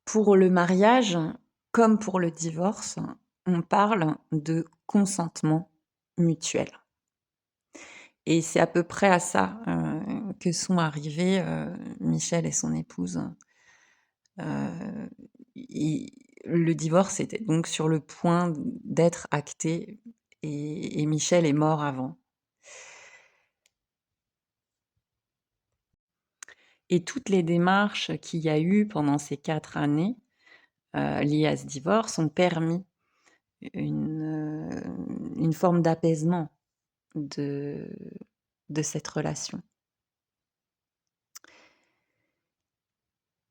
Pour le mariage, comme pour le divorce, on parle de consentement mutuel et c'est à peu près à ça, que sont arrivés, Michel et son épouse. Heu, i le divorce était donc sur le point d'être acté et Michel est mort avant. Et toutes les démarches qu'il y a eu pendant ces 4 années, liées à ce divorce ont permis une forme d'apaisement de de cette relation.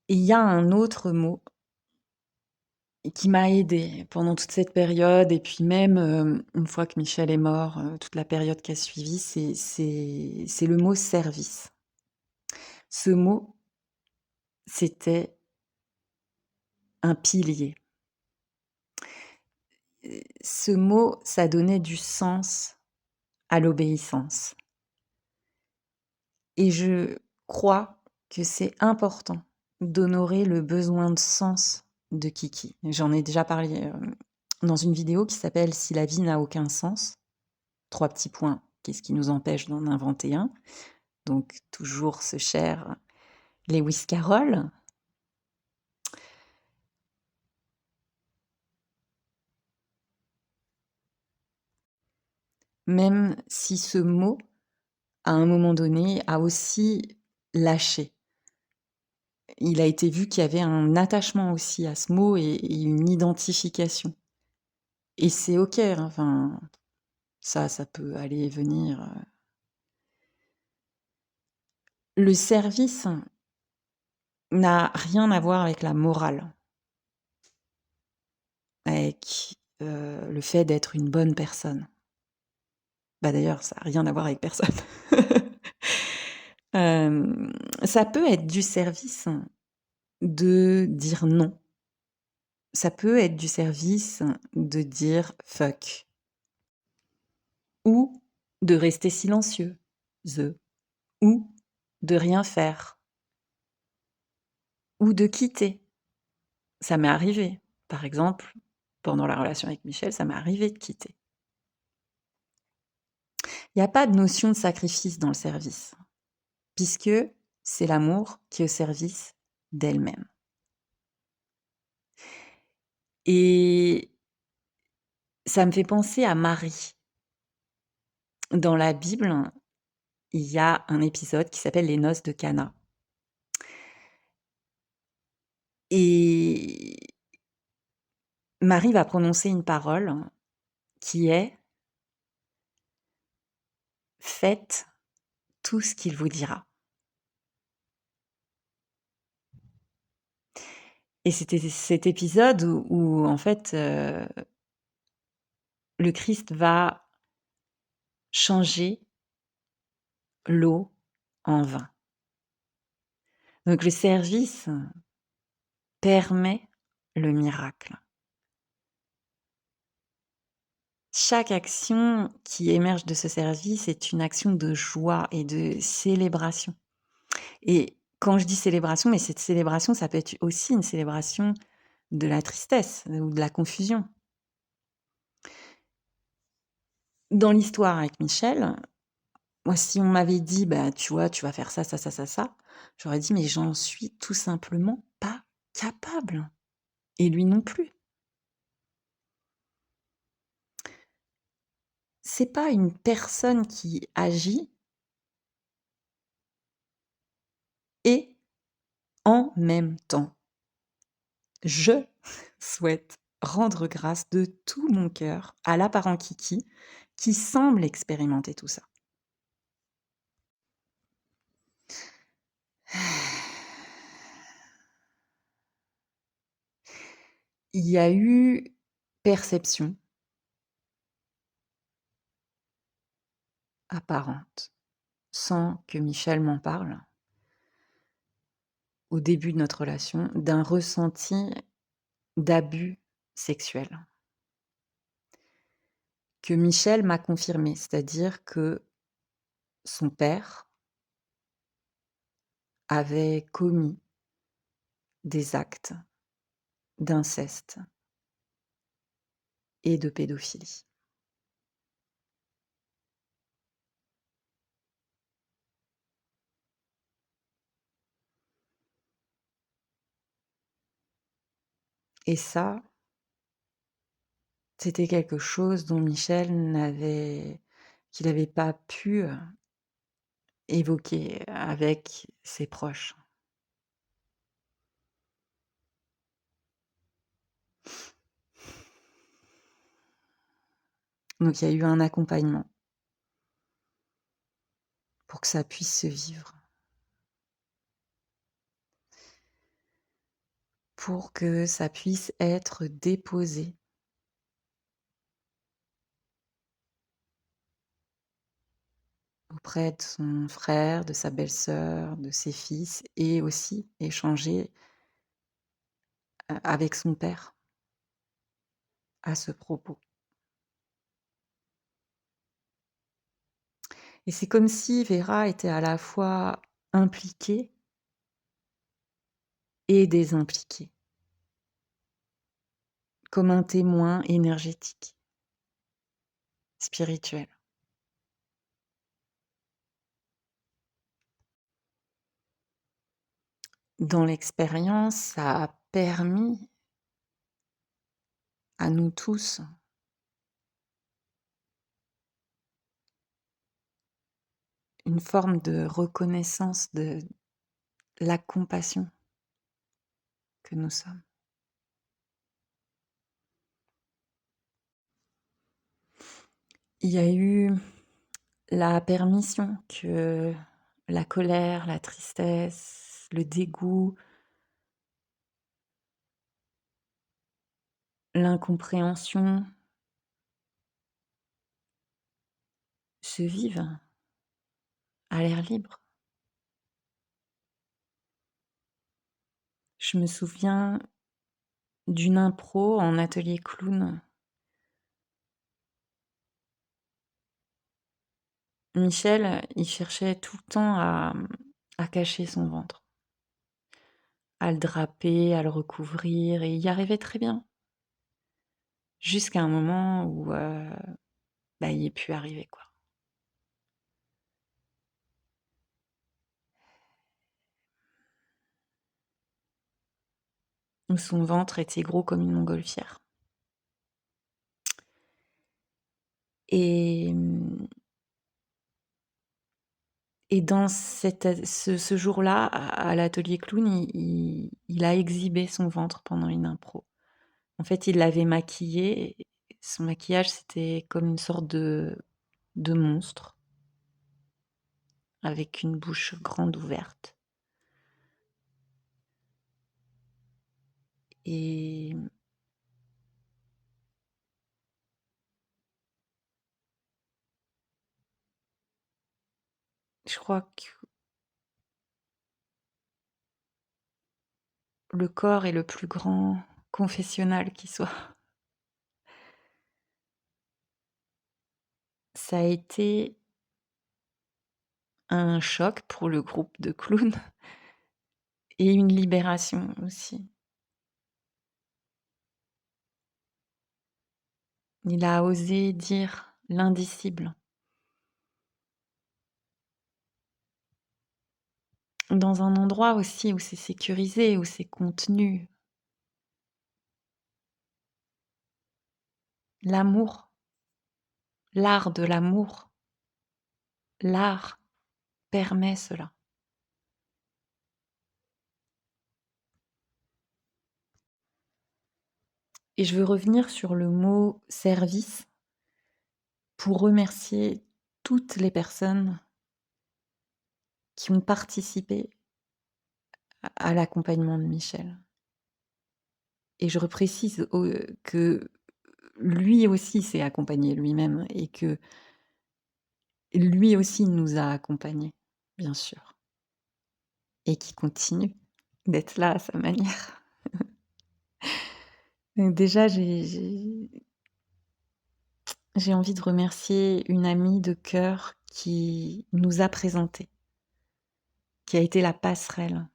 Et il y a un autre mot qui m'a aidée pendant toute cette période et puis même, une fois que Michel est mort, toute la période qui a suivi, c'est le mot service. Ce mot, c'était un pilier. Ce mot, ça donnait du sens à l'obéissance et je crois que c'est important d'honorer le besoin de sens de Kiki. J'en ai déjà parlé, dans une vidéo qui s'appelle «Si la vie n'a aucun sens», 3 petits points, qu'est-ce qui nous empêche d'en inventer un? Donc toujours ce cher Lewis Carroll. Même si ce mot, à un moment donné, a aussi lâché. Il a été vu qu'il y avait un attachement aussi à ce mot et une identification et c'est OK, hein, enfin, ça peut aller et venir, Le service n'a rien à voir avec la morale, avec, le fait d'être une bonne personne. Bah, d'ailleurs, ça a rien à voir avec personne. Ça peut être du service de dire non. Ça peut être du service de dire fuck ou de rester silencieux, ou de rien faire ou de quitter. Ça m'est arrivé. Par exemple, pendant la relation avec Michel, ça m'est arrivé de quitter. Il y a pas de notion de sacrifice dans le service, puisque c'est l'amour qui est au service d'elle-même. Et ça me fait penser à Marie. Dans la Bible, il y a un épisode qui s'appelle les noces de Cana. Et Marie va prononcer une parole qui est: «Faites tout ce qu'il vous dira». Et c'était cet épisode où en fait, le Christ va changer l'eau en vin. Donc le service permet le miracle. Chaque action qui émerge de ce service est une action de joie et de célébration. Et quand je dis célébration, mais cette célébration, ça peut être aussi une célébration de la tristesse ou de la confusion. Dans l'histoire avec Michel, moi, si on m'avait dit: «Bah, tu vois, tu vas faire ça, ça, ça, ça, ça», j'aurais dit: «Mais j'en suis tout simplement pas capable» et lui non plus. C'est pas une personne qui agit et en même temps. Je souhaite rendre grâce de tout mon cœur à l'apparent Kiki qui semble expérimenter tout ça. Il y a eu perception apparente, sans que Michel m'en parle, au début de notre relation, d'un ressenti d'abus sexuel, que Michel m'a confirmé. C'est-à-dire que son père avait commis des actes d'inceste et de pédophilie. Et ça, c'était quelque chose dont Michel n'avait qu'il n'avait pas pu, évoquer avec ses proches. Donc il y a eu un accompagnement pour que ça puisse se vivre, pour que ça puisse être déposé auprès de son frère, de sa belle-sœur, de ses fils et aussi échanger, avec son père à ce propos. Et c'est comme si Vera était à la fois impliquée et désimpliquée, comme un témoin énergétique, spirituel. Dans l'expérience, ça a permis à nous tous une forme de reconnaissance de la compassion que nous sommes. Il y a eu la permission que la colère, la tristesse, le dégoût, l'incompréhension se vivent à l'air libre. Je me souviens d'une impro en atelier clown. Michel, il cherchait tout le temps à cacher son ventre, à le draper, à le recouvrir et il y arrivait très bien. Jusqu'à un moment où, il est plus arrivé, quoi. Où son ventre était gros comme une montgolfière. Et et dans ce jour-là, à l'atelier clown, il a exhibé son ventre pendant une impro. En fait, il l'avait maquillé et son maquillage, c'était comme une sorte de monstre avec une bouche grande ouverte. Et je crois que le corps est le plus grand confessionnal qui soit. Ça a été un choc pour le groupe de clowns et une libération aussi. Il a osé dire l'indicible dans un endroit aussi où c'est sécurisé, où c'est contenu. L'amour, l'art de l'amour, l'art permet cela. Et je veux revenir sur le mot service pour remercier toutes les personnes qui ont participé à l'accompagnement de Michel. Et je reprécise que lui aussi s'est accompagné lui-même et que lui aussi nous a accompagnés, bien sûr, et qui continue d'être là à sa manière. Donc déjà, j'ai envie de remercier une amie de cœur qui nous a présentés, qui a été la passerelle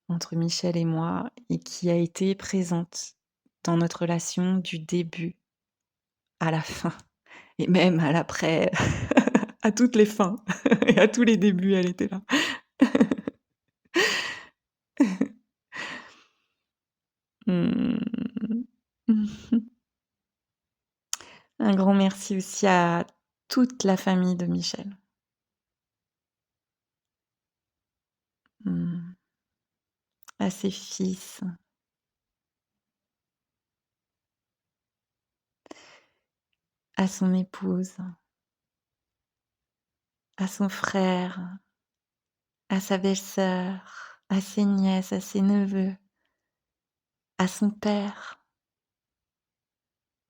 entre Michel et moi et qui a été présente dans notre relation du début à la fin et même à l'après, à toutes les fins et à tous les débuts, elle était là. Mmh. Un grand merci aussi à toute la famille de Michel. Mmh. À ses fils, à son épouse, à son frère, à sa belle-sœur, à ses nièces, à ses neveux, à son père.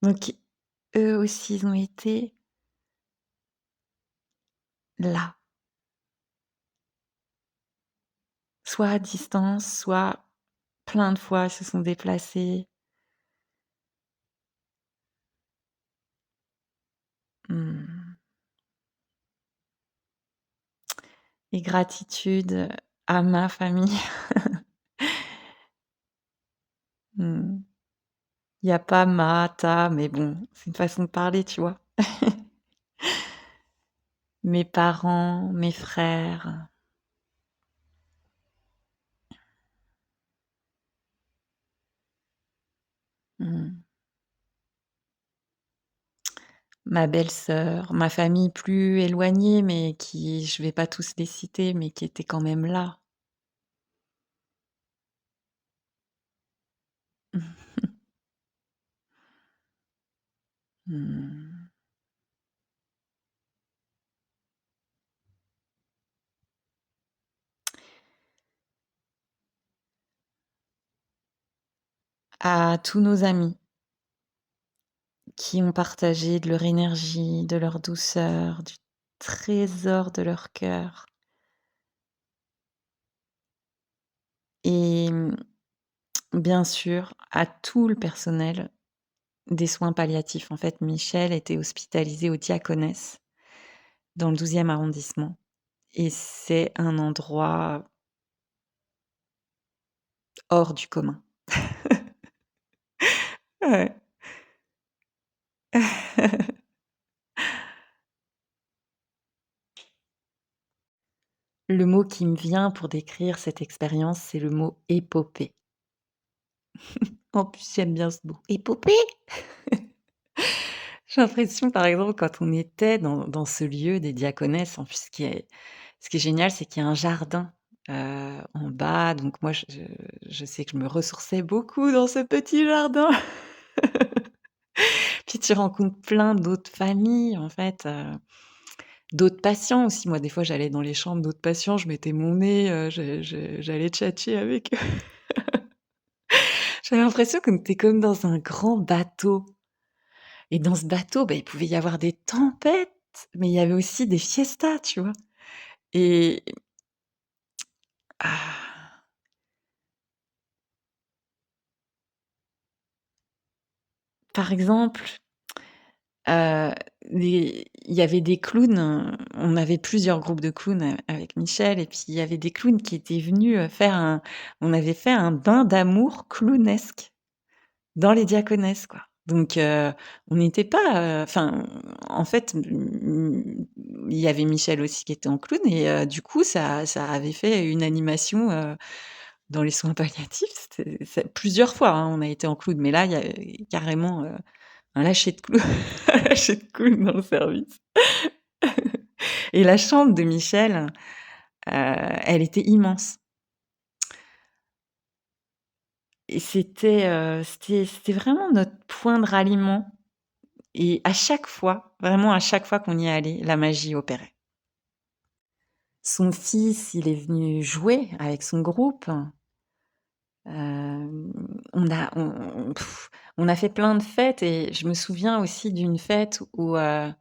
Donc eux aussi, ils ont été là, soit à distance, soit plein de fois, ils se sont déplacés. Mmh. Et gratitude à ma famille. Mmh. Il y a pas ma, ta, mais bon, c'est une façon de parler, tu vois? Mes parents, mes frères, mmh, ma belle-sœur, ma famille plus éloignée, mais qui je vais pas tous les citer, mais qui étaient quand même là. Mmh. À tous nos amis qui ont partagé de leur énergie, de leur douceur, du trésor de leur cœur et bien sûr, à tout le personnel des soins palliatifs. En fait, Michel était hospitalisé au Diaconesse, dans le 12e arrondissement et c'est un endroit hors du commun. Ouais. Le mot qui me vient pour décrire cette expérience, c'est le mot épopée. En plus, j'aime bien ce mot. Épopée? J'ai l'impression, par exemple, quand on était dans ce lieu des diaconesses, en plus, ce qui est génial, c'est qu'il y a un jardin, en bas, donc moi, je sais que je me ressourçais beaucoup dans ce petit jardin. Puis tu rencontres plein d'autres familles, en fait, d'autres patients aussi. Moi, des fois, j'allais dans les chambres d'autres patients, je mettais mon nez, j'allais tchatcher avec eux. J'avais l'impression qu'on était comme dans un grand bateau et dans ce bateau, bah, il pouvait y avoir des tempêtes, mais il y avait aussi des fiestas, tu vois? Et ah, par exemple, heu, il y avait des clowns, on avait plusieurs groupes de clowns, avec Michel et puis il y avait des clowns qui étaient venus, on avait fait un bain d'amour clownesque. Dans les diaconesses, quoi. Donc on n'était pas, enfin, en fait, il y avait Michel aussi qui était en clown et du coup ça avait fait une animation, dans les soins palliatifs. C'était c'est plusieurs fois, hein, on a été en clown, mais là, il y a carrément, un lâcher de clown un lâcher de clown dans le service et la chambre de Michel, elle était immense et c'était vraiment notre point de ralliement. Et à chaque fois, vraiment à chaque fois qu'on y est allé, la magie opérait. Son fils, il est venu jouer avec son groupe. On a fait plein de fêtes et je me souviens aussi d'une fête où, bah,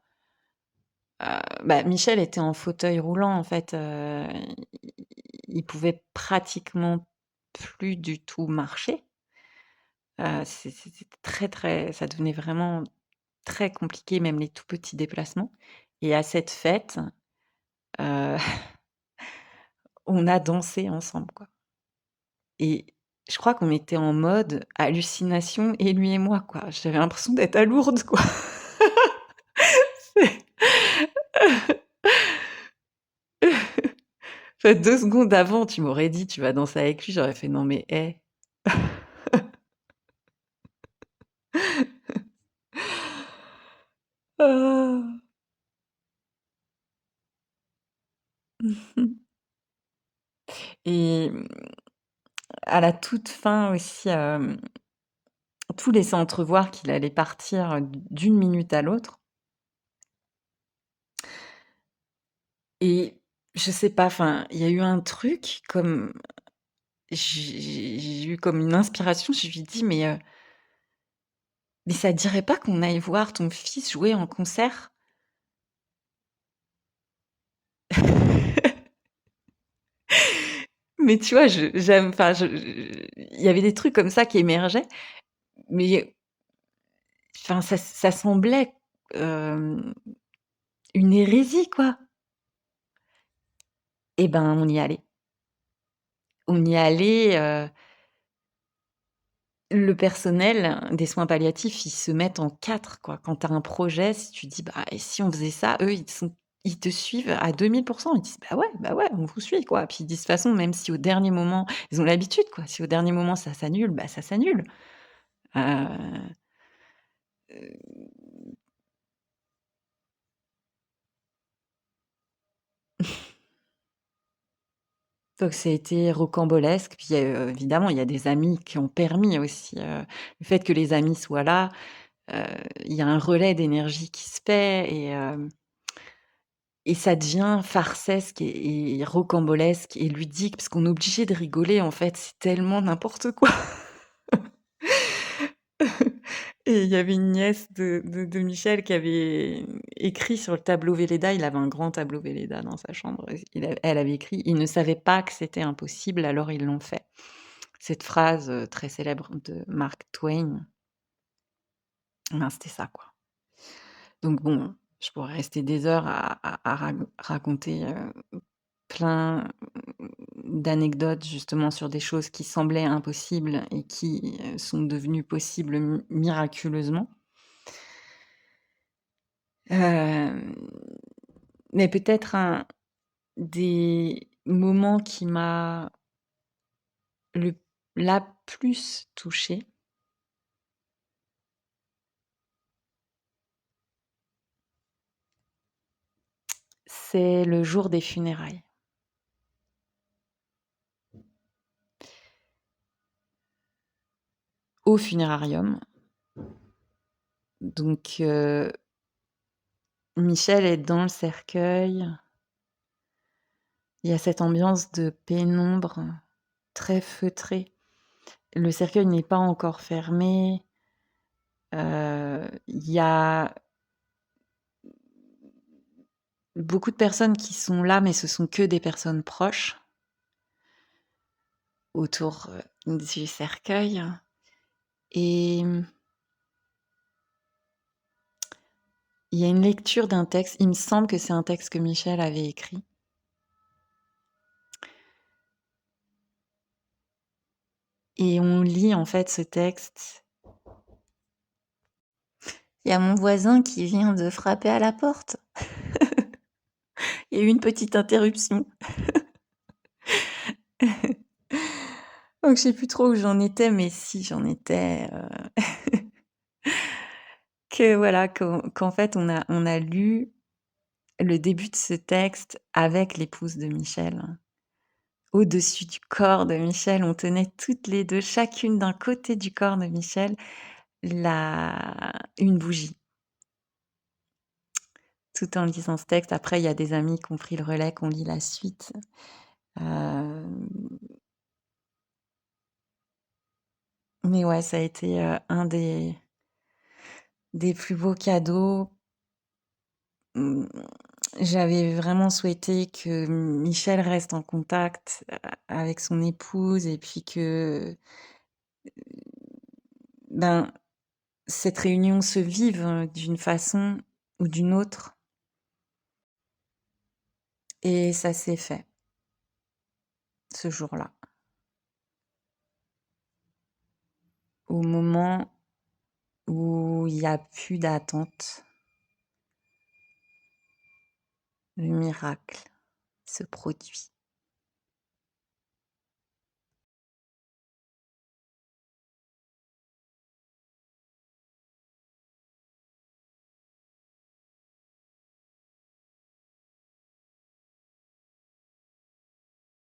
Michel était en fauteuil roulant en fait, il pouvait pratiquement plus du tout marcher. C'était très, très ça devenait vraiment très compliqué, même les tout petits déplacements et à cette fête, Heu, on a dansé ensemble, quoi. et je crois qu'on était en mode hallucination et lui et moi, quoi. J'avais l'impression d'être à Lourdes, quoi. Enfin, 2 secondes avant, tu m'aurais dit: «Tu vas danser avec lui», j'aurais fait: «Non mais hé». Ah. Et à la toute fin aussi, tout laissait entrevoir qu'il allait partir, d'une minute à l'autre et je sais pas, enfin, il y a eu un truc comme j'ai eu comme une inspiration, je lui ai dit: Mais ça te dirait pas qu'on aille voir ton fils jouer en concert?» Mais tu vois, je j'aime enfin, je il y avait des trucs comme ça qui émergeaient, mais enfin, ça semblait, hem, une hérésie, quoi. Et ben, on y allait. On y allait, le personnel des soins palliatifs, ils se mettent en 4 quoi. Quand tu as un projet, si tu dis: «Bah, et si on faisait ça?» eux, ils te suivent à 2000. Ils disent: bah, ouais, on vous suit, quoi». Puis ils disent: «De toute façon, même si au dernier moment» ils ont l'habitude, quoi. «Si au dernier moment ça s'annule, bah, ça s'annule». Heu, donc ça a été rocambolesque. Puis, évidemment, il y a des amis qui ont permis aussi, le fait que les amis soient là, heu, il y a un relais d'énergie qui se fait et ça devient farcesque et rocambolesque et ludique parce qu'on est obligé de rigoler, en fait, c'est tellement n'importe quoi. Et il y avait une nièce de Michel qui avait écrit sur le tableau Velleda, il avait un grand tableau Velleda dans sa chambre, elle avait écrit: «Ils ne savaient pas que c'était impossible, alors ils l'ont fait». Cette phrase, très célèbre de Mark Twain, ben, c'était ça, quoi. Donc bon, je pourrais rester des heures à raconter, plein d'anecdotes justement sur des choses qui semblaient impossibles et qui, sont devenues possibles miraculeusement. Hem, mais peut-être un des moments qui m'a le la plus touchée, c'est le jour des funérailles. Au funérarium, donc Michel est dans le cercueil. Il y a cette ambiance de pénombre très feutrée. Le cercueil n'est pas encore fermé. Il y a beaucoup de personnes qui sont là, mais ce sont que des personnes proches autour, du cercueil et il y a une lecture d'un texte, il me semble que c'est un texte que Michel avait écrit et on lit en fait ce texte. Il y a mon voisin qui vient de frapper à la porte. Il y a eu une petite interruption. Donc je sais plus trop où j'en étais, mais si j'en étais, que voilà, qu'en fait on a lu le début de ce texte avec l'épouse de Michel. Au-dessus du corps de Michel, on tenait toutes les 2, chacune d'un côté du corps de Michel, la une bougie, tout en lisant ce texte. Après, il y a des amis qui ont pris le relais, qui ont lu la suite. Hem, mais ouais, ça a été, un des plus beaux cadeaux. Mmh, j'avais vraiment souhaité que Michel reste en contact avec son épouse et puis que, ben, cette réunion se vive, d'une façon ou d'une autre et ça s'est fait, ce jour-là. au moment où il y a plus d'attente, le miracle se produit.